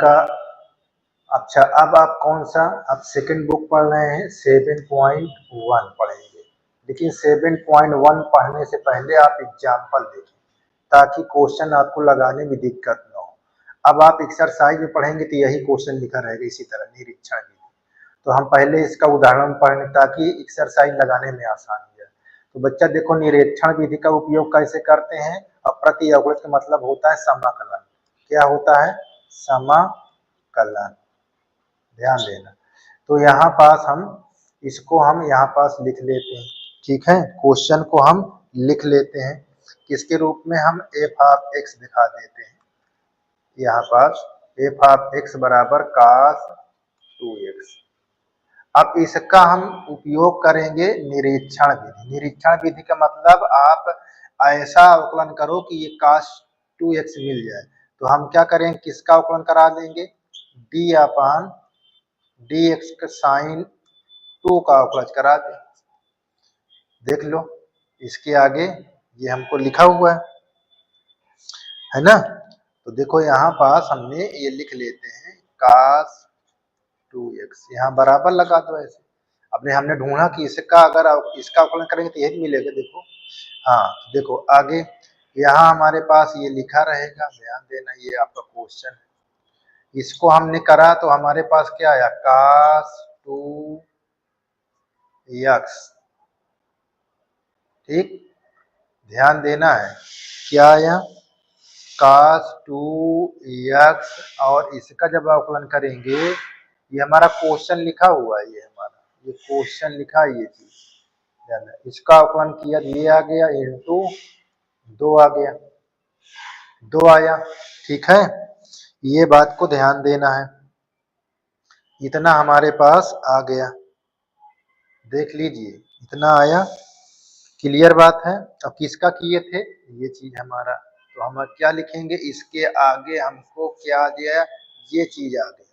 का। अच्छा, अब आप कौन सा, अब सेकंड बुक पढ़ रहे हैं, 7.1 पढ़ेंगे। लेकिन 7.1 पढ़ने से पहले आप एग्जाम्पल देखें ताकि क्वेश्चन आपको लगाने में दिक्कत न हो। अब आप एक्सरसाइज में पढ़ेंगे तो यही क्वेश्चन लिखा रहेगा इसी तरह, निरीक्षण विधि। तो हम पहले इसका उदाहरण पढ़ें ताकि एक्सरसाइज लगाने में आसानी है। तो बच्चा देखो, निरीक्षण विधि का उपयोग कैसे करते हैं। अब प्रति अवकृत का मतलब होता है समाकलन। क्या होता है? समाकलन। ध्यान देना। तो यहाँ पास हम इसको यहाँ पास लिख लेते हैं। ठीक है, क्वेश्चन को हम लिख लेते हैं। किसके रूप में? हम एफ ऑफ एक्स दिखा देते हैं यहाँ पास। एफ ऑफ एक्स बराबर cos 2x। अब इसका हम उपयोग करेंगे निरीक्षण विधि। निरीक्षण विधि का मतलब आप ऐसा अवकलन करो कि ये cos 2x मिल जाए। तो हम क्या करें, किसका अवकलन करा देंगे? डी अपान डी एक्स का साइन 2 का अवकलन करा दें। देख लो, इसके आगे ये हमको लिखा हुआ है ना। तो देखो यहाँ पास हमने ये लिख लेते हैं cos 2x, यहाँ बराबर लगा दो ऐसे। अपने हमने ढूंढा कि इसका अगर इसका अवकलन करेंगे तो यही मिलेगा। देखो, हाँ देखो आगे यहाँ हमारे पास ये लिखा रहेगा। ध्यान देना, ये आपका क्वेश्चन है। इसको हमने करा तो हमारे पास क्या आया? cos 2x। ठीक, ध्यान देना है क्या आया? cos 2x। और इसका जब अवकलन करेंगे, ये हमारा क्वेश्चन लिखा हुआ है, ये हमारा ये क्वेश्चन लिखा है, ये चीज इसका अवकलन किया, ये आ गया इंटू 2 आ गया, 2 आया। ठीक है, ये बात को ध्यान देना है। इतना हमारे पास आ गया, देख लीजिए इतना आया। क्लियर बात है। अब किसका किए थे? ये चीज हमारा। तो हम क्या लिखेंगे? इसके आगे हमको क्या आ गया? ये चीज आ गया।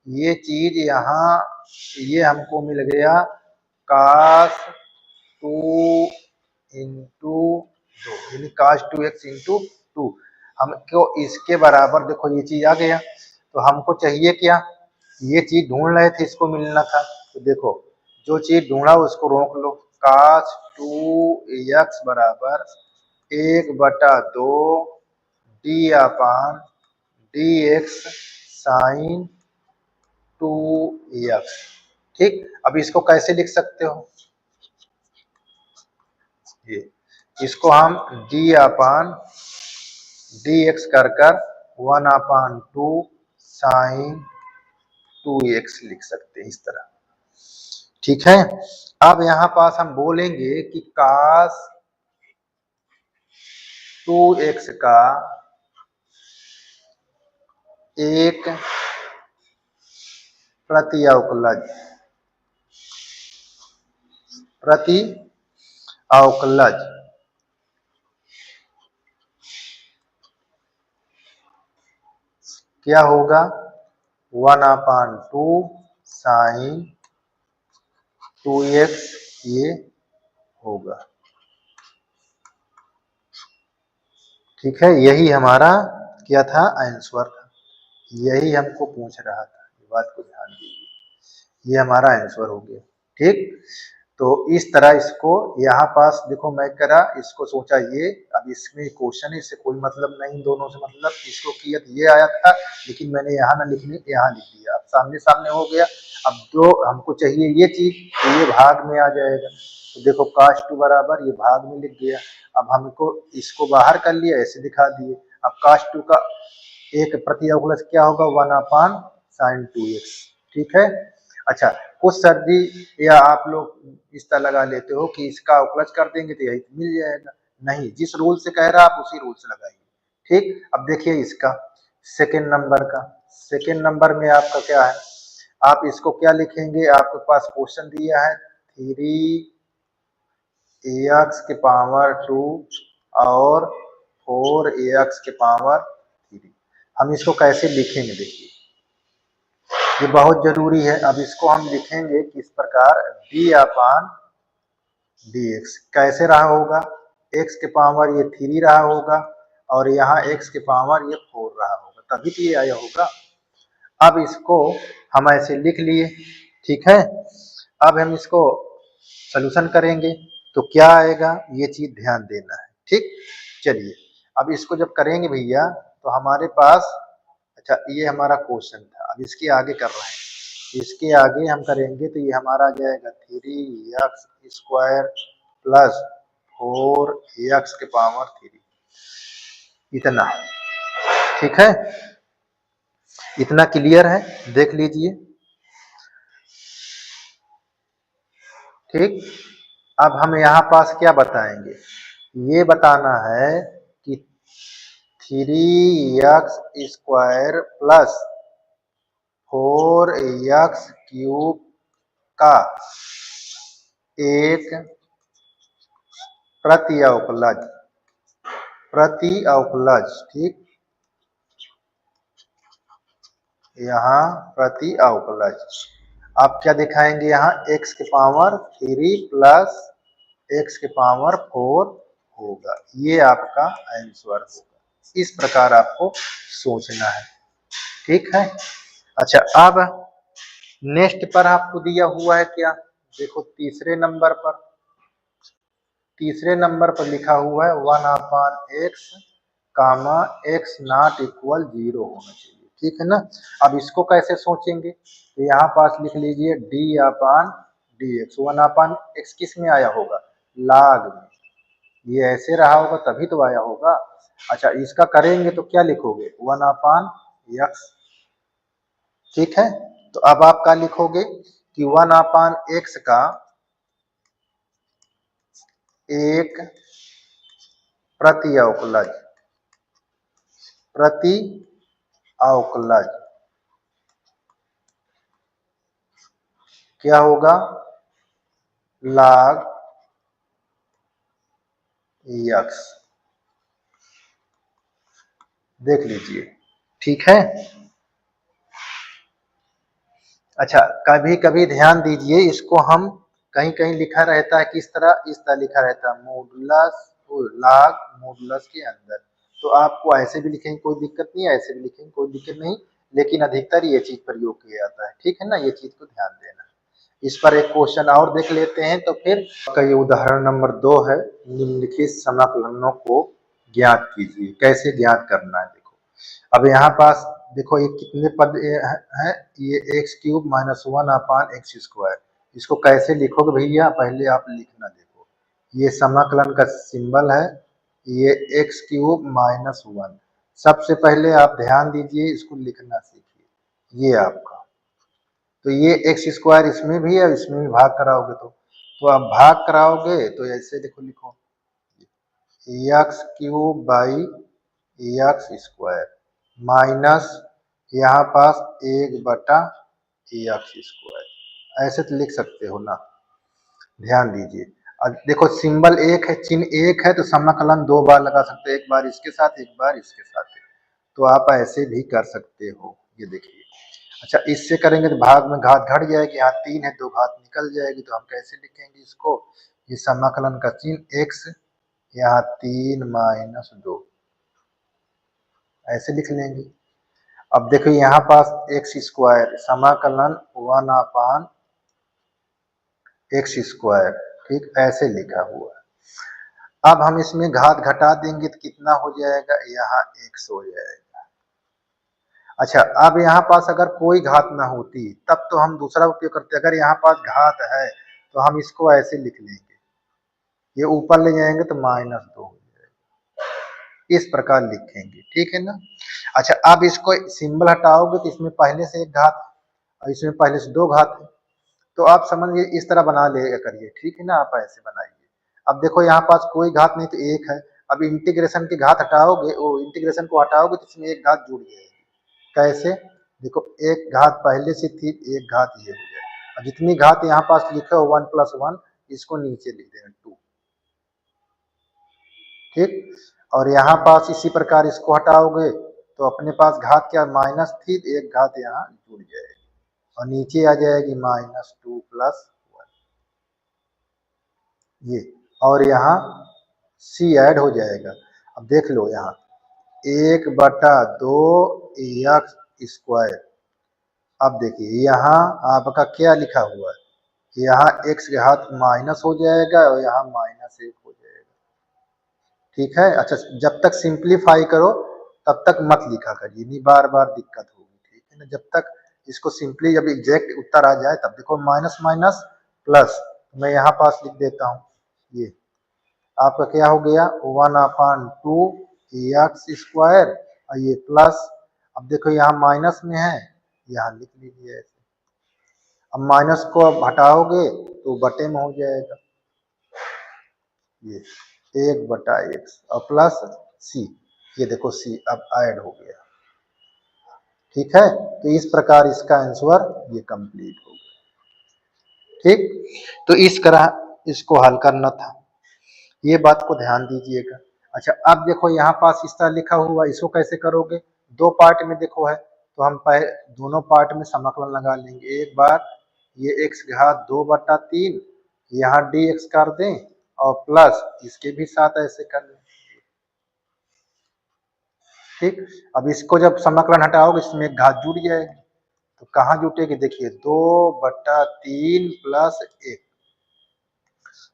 ये चीज यहाँ ये हमको मिल गया cos 2 इंटू 2, यानी cos 2x इंटू 2। हमको इसके बराबर देखो ये चीज आ गया। तो हमको चाहिए क्या? ये चीज ढूंढ रहे थे, इसको मिलना था। तो देखो, जो चीज ढूंढा उसको रोक लो। cos 2x बराबर 1/2 डी अपान डी एक्स साइन 2x। ठीक, अब इसको कैसे लिख सकते हो? ये इसको हम डी अपान डी एक्स कर 1/2 साइन 2x लिख सकते हैं इस तरह। ठीक है, अब यहाँ पास हम बोलेंगे कि cos 2x का एक प्रति अवकलज क्या होगा? 1/2 साइन 2x ये होगा। ठीक है, यही हमारा क्या था? आंसर था। यही हमको पूछ रहा था, ये बात को ध्यान दीजिए। ये हमारा आंसर हो गया। ठीक, तो इस तरह इसको यहाँ पास देखो मैं करा, इसको सोचा ये, अब इसमें क्वेश्चन है, इससे कोई मतलब नहीं, दोनों से मतलब। इसको किया तो ये आया था, लेकिन मैंने यहाँ ना लिखने यहाँ लिख दिया। अब सामने सामने हो गया। अब जो हमको चाहिए ये चीज, तो ये भाग में आ जाएगा। तो देखो cos 2 बराबर ये भाग में लिख दिया। अब हमको इसको बाहर कर लिया, ऐसे दिखा दिए। अब cos 2 का एक प्रति अवकलज क्या होगा? 1/sin 2x। ठीक है। अच्छा, कुछ सर्दी या आप लोग इस तरह लगा लेते हो कि इसका अवकलज कर देंगे तो यही मिल जाएगा। नहीं, जिस रूल से कह रहा है आप उसी रूल से लगाइए। ठीक, अब देखिए इसका सेकेंड नंबर का। सेकेंड नंबर में आपका क्या है? आप इसको क्या लिखेंगे? आपके पास क्वेश्चन दिया है 3ax के पावर 2 और 4ax के पावर 3। हम इसको कैसे लिखेंगे? देखिए, ये बहुत जरूरी है। अब इसको हम लिखेंगे किस प्रकार? डी अपान डी एक्स। कैसे रहा होगा? एक्स के पावर ये 3 रहा होगा और यहाँ एक्स के पावर ये 4 रहा होगा, तभी तो ये आया होगा। अब इसको हम ऐसे लिख लिए, ठीक है। अब हम इसको सॉल्यूशन करेंगे तो क्या आएगा, ये चीज ध्यान देना है, ठीक। चलिए अब इसको जब करेंगे भैया तो हमारे पास, अच्छा ये हमारा क्वेश्चन था, अब इसके आगे कर रहे हैं, इसके आगे हम करेंगे तो ये हमारा आ जाएगा 3x² प्लस 4x⁻³ इतना, ठीक है। इतना क्लियर है, देख लीजिए, ठीक। अब हम यहाँ पास क्या बताएंगे, ये बताना है कि 3x² प्लस 4x³ का एक प्रति अवकलज, ठीक, यहाँ प्रति अवकलज आप क्या दिखाएंगे, यहाँ x⁻³ प्लस x⁻⁴ होगा, ये आपका आंसर होगा। इस प्रकार आपको सोचना है, ठीक है। अच्छा अब नेक्स्ट पर आपको दिया हुआ है क्या, देखो तीसरे नंबर पर लिखा हुआ है 1/x, x≠0 होना चाहिए, ठीक है ना। अब इसको कैसे सोचेंगे, तो यहाँ पास लिख लीजिए d/dx, 1/x किस में आया होगा, log में, ये ऐसे रहा होगा तभी तो आया होगा। अच्छा इसका करेंगे तो क्या लिखोगे, 1/x, ठीक है। तो अब आप क्या लिखोगे कि 1/x का एक प्रति अवकलज क्या होगा, log x, देख लीजिए, ठीक है। अच्छा कभी कभी ध्यान दीजिए, इसको हम कहीं कहीं लिखा रहता है किस तरह, इस तरह लिखा रहता है मॉडुलस log मॉडुलस के अंदर, तो आपको ऐसे भी लिखेंगे कोई दिक्कत नहीं है, ऐसे भी लिखेंगे कोई दिक्कत नहीं, लेकिन अधिकतर ये चीज प्रयोग किया जाता है, ठीक है ना, ये चीज को ध्यान देना। इस पर एक क्वेश्चन और देख लेते हैं तो फिर का ये उदाहरण नंबर 2 है, निम्नलिखित समाकलनों को ज्ञात कीजिए, कैसे ज्ञात करना है, देखो अब यहाँ पास देखो ये कितने पद है, ये x³ - 1/x², इसको कैसे लिखोगे भैया, पहले आप लिखना, देखो ये समाकलन का सिंबल है, ये x³ - 1, सबसे पहले आप ध्यान दीजिए, इसको लिखना सीखिए, ये आपका, तो ये x² इसमें भी है, इसमें भी भाग कराओगे तो आप भाग कराओगे तो ऐसे देखो, लिखो x³ माइनस यहाँ पास 1/x², ऐसे तो लिख सकते हो ना, ध्यान दीजिए। अब देखो सिंबल एक है, चिन्ह एक है, तो समाकलन 2 बार लगा सकते हैं, एक बार इसके साथ एक बार इसके साथ, तो आप ऐसे भी कर सकते हो, ये देखिए। अच्छा इससे करेंगे तो भाग में घात घट जाएगी, यहाँ 3 है 2 घात निकल जाएगी, तो हम कैसे लिखेंगे इसको, ये समाकलन का चिन्ह x, यहाँ 3 - 2, ऐसे लिख लेंगे। अब देखो यहाँ पास x² समाकलन 1/x², ठीक, ऐसे लिखा हुआ है। अब हम इसमें घात घटा देंगे तो कितना हो जाएगा, यहाँ x हो जाएगा। अच्छा अब यहाँ पास अगर कोई घात ना होती तब तो हम दूसरा उपयोग करते, अगर यहाँ पास घात है तो हम इसको ऐसे लिख लेंगे, ये ऊपर ले जाएंगे तो -2 हो जाएगा, इस प्रकार लिखेंगे, ठीक है ना। अच्छा अब इसको सिंबल हटाओगे तो इसमें पहले से एक घात और इसमें पहले से 2 घात है, तो आप समझिए इस तरह बना लिया करिए, ठीक है ना, आप ऐसे बनाइए। अब देखो यहाँ पास कोई घात नहीं तो एक है, अब इंटीग्रेशन की घात हटाओगे, वो इंटीग्रेशन को हटाओगे तो इसमें एक घात जुड़ जाएगी, कैसे, देखो एक घात पहले से थी, एक घात ये हो गया, और जितनी घात यहाँ पास लिखा हो 1 + 1 इसको नीचे लिख देना 2, ठीक। और यहाँ पास इसी प्रकार इसको हटाओगे तो अपने पास घात क्या माइनस थी, एक घात यहाँ जुड़ जाएगी और नीचे आ जाएगी -2 + 1, ये, और यहाँ c ऐड हो जाएगा। अब देख लो यहाँ 1/2 x², अब देखिए यहाँ आपका क्या लिखा हुआ है, यहाँ x के घात माइनस हो जाएगा और यहाँ -1 हो जाएगा। ठीक है, अच्छा जब तक सिंप्लीफाई करो तब तक मत लिखा करिए, नहीं बार बार दिक्कत होगी। ठीक है ना, जब तक इसको सिंपली जब एग्जैक्ट उत्तर आ जाए तब देखो माइनस माइनस प्लस, मैं यहाँ पास लिख देता हूँ, ये आपका क्या हो गया 1/2 एक्स स्क्वायर और ये प्लस, अब देखो यहाँ माइनस में है, यहाँ लिख लीजिए ऐसे। अब माइनस को अब हटाओगे तो बटे में हो जाएगा, ये 1/x और प्लस सी, ये देखो सी अब ऐड हो गया। ठीक है, तो इस प्रकार इसका आंसर ये कंप्लीट हो गया। ठीक, तो इस तरह इसको हल करना था, ये बात को ध्यान दीजिएगा। अच्छा अब देखो यहाँ पास इस तरह लिखा हुआ, इसको कैसे करोगे, दो पार्ट में देखो है, तो हम पहले दोनों पार्ट में समाकलन लगा लेंगे। एक बार ये x घात 2/3 यहाँ dx कर दें और प्लस इसके भी साथ ऐसे कर लें। ठीक, अब इसको जब समाकलन हटाओगे इसमें एक घात जुड़ जाएगी, तो कहाँ जुटेगी देखिए 2/3 प्लस 1,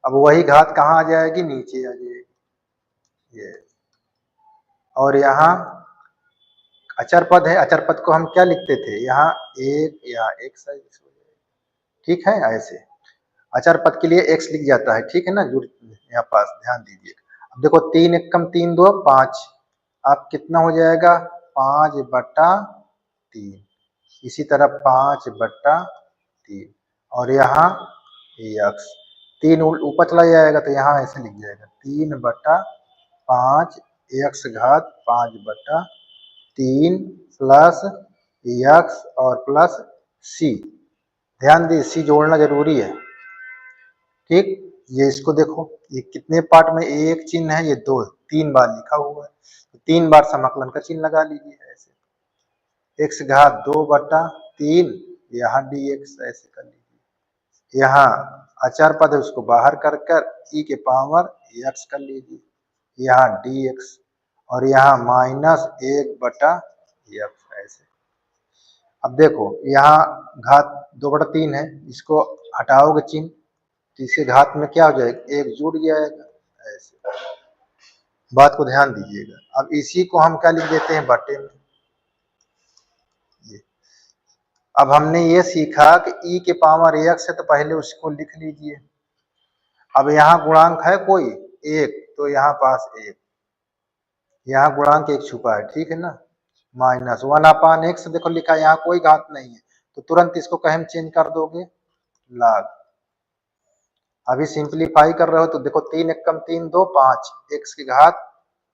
अब वही घात कहाँ आ जाएगी, नीचे आ जाएगी ये। और यहाँ अचर पद है, अचर पद को हम क्या लिखते थे, यहाँ एक या एक साइज, ठीक है, ऐसे अचर पद के लिए x लिख जाता है। ठीक है ना, जुड़ यहाँ पास ध्यान दीजिए। अब देखो 3 एकम 3 2 5, अब कितना हो जाएगा 5/3, इसी तरह 5/3 और यहाँ x 3 ऊपर चला जाएगा तो यहाँ ऐसे लिख जाएगा 3/5 x घात 5/3 प्लस x और प्लस c, ध्यान दी सी जोड़ना जरूरी है। ठीक, ये इसको देखो, ये कितने पार्ट में एक चिन्ह है, ये दो, 3 बार लिखा हुआ है, तो 3 बार समाकलन का चिन्ह लगा लीजिए ऐसे, x घात 2/3 यहाँ dx ऐसे कर लीजिए, यहाँ अचर पद है उसको बाहर कर e के पावर x कर लीजिए, यहाँ dx और यहाँ -1/x ऐसे। अब देखो यहाँ घात 2/3 है, इसको हटाओगे चिन्ह तो इसके घात में क्या हो जाएगा, एक जुड़ जाएगा ऐसे, बात को ध्यान दीजिएगा। अब इसी को हम क्या लिख देते हैं, बटे में। ये अब हमने ये सीखा कि e के पावर x है तो पहले उसको लिख लीजिए। अब यहाँ गुणांक है कोई एक, तो यहाँ पास एक, यहाँ गुणांक एक छुपा है, ठीक है ना, -1/x देखो लिखा, यहाँ कोई घात नहीं है, तो तुरंत इसको कहीं चेंज कर दोगे लाग। अभी सिंप्लीफाई कर रहे हो तो देखो 3 एकम 3 2 5, x की घात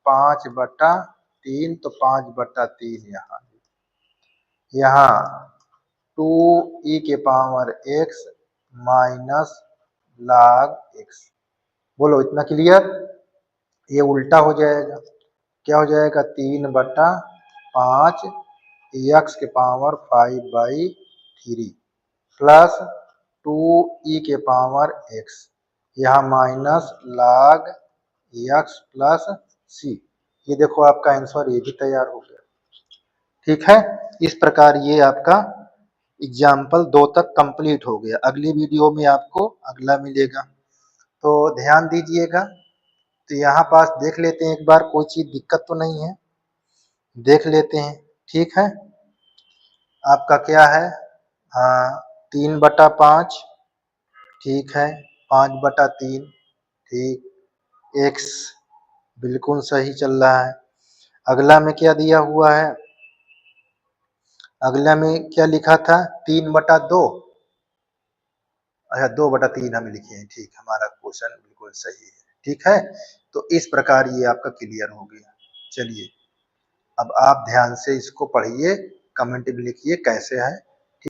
5/3 तो 5/3 यहाँ 2e के power x minus log x, बोलो इतना क्लियर। ये उल्टा हो जाएगा, क्या हो जाएगा 3/5 x के पावर 5/3 प्लस 2e के पावर x, यहाँ minus log x plus c, ये देखो आपका आंसर ये भी तैयार हो गया। ठीक है, इस प्रकार ये आपका एग्जाम्पल 2 तक कंप्लीट हो गया। अगली वीडियो में आपको अगला मिलेगा, तो ध्यान दीजिएगा। तो यहाँ पास देख लेते हैं एक बार, कोई चीज दिक्कत तो नहीं है, देख लेते हैं। ठीक है, आपका क्या है, हाँ 3/5, ठीक है 5/3, ठीक, x बिल्कुल सही चल रहा है। अगला में क्या दिया हुआ है, अगला में क्या लिखा था 3/2, अच्छा 2/3 हम लिखे हैं, ठीक, हमारा क्वेश्चन बिल्कुल सही है। ठीक है, तो इस प्रकार ये आपका क्लियर हो गया। चलिए अब आप ध्यान से इसको पढ़िए, कमेंट भी लिखिए कैसे है।